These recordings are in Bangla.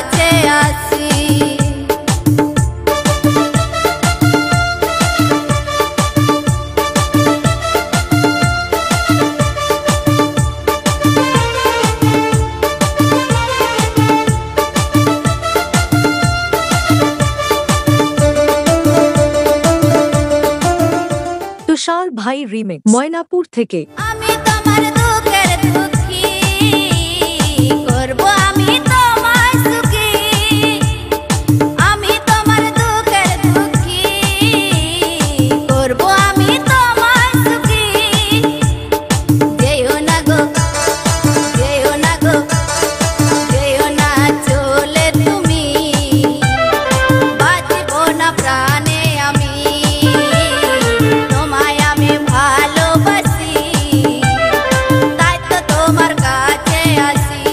কাছে আসি। তুষার ভাই রিমিক্স ময়নাপুর থেকে। আমি তোমার দুঃখের দুঃখী করব আমি তোমায় সুখী। আমি তোমার দুঃখের দুঃখী করব আমি তোমায় সুখী। যেও না গো যেও না গো যেও না চলে তুমি, বাঁচব না প্রাণে আমি তোমায় আমি ভালোবাসি, তাই তো তোমার কাছে আসি।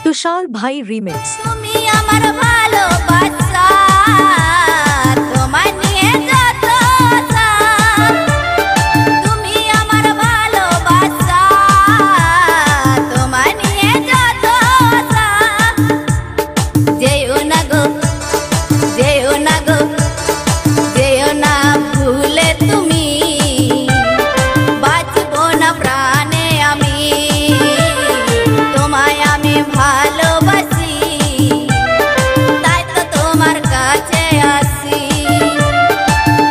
তুষার ভাই রিমিক্স তুমি আমার ভালোবাসা, তোমায় নিয়ে যত আশা। তুমি আমার ভালোবাসা, তোমায় নিয়ে যত আশা। যেও না গো যেও না গো যেও না ভুলে তুমি, বাঁচব না প্রাণে আমি তোমায় আমি ভালোবাসি, তাই তো তোমার কাছে আসি।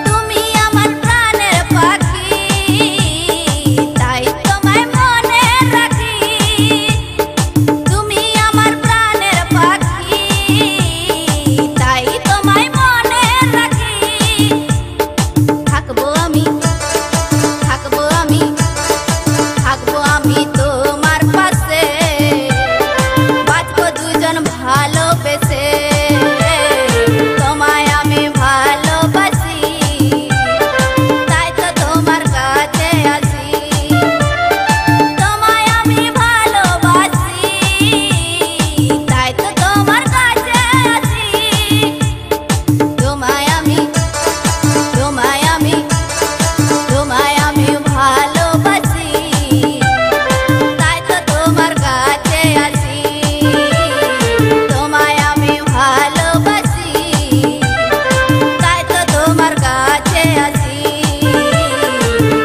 তুমি আমার প্রাণের পাখি, তাই তোমায় মনে রাখি। তুমি আমার প্রাণের পাখি, তাই তোমায় মনে রাখি। থাকবো আমি থাকবো আমি থাকবো আমি তোমার পাশে, বাঁচবো দুজন ভালোবেসে, তোমায় আমি ভালোবাসি, তাই তো তোমার কাছে আসি। তোমায় আমি ভালোবাসি, তাই তো তোমার কাছে আসি। তোমায় আমি তোমায় আমি তোমায় আমি ভালোবাসি, তাই তো তোমার কাছে আসি। তোমায় আমি ভালোবাসি, তাই তো তোমার কাছে আসি।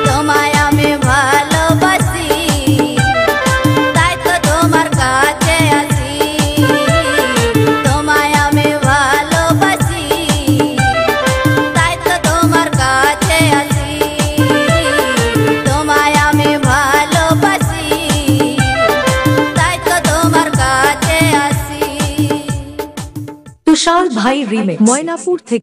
তোমায় আমি ভালোবাসি, তাই তো তোমার কাছে আসি। তোমায় আমি ভালোবাসি, তাই তো তোমার কাছে আসি। তোমায় আমি ভালোবাসি, তাই তো তোমার কাছে আসি। তুষার ভাই রিমিক্স ময়নাপুর থেকে।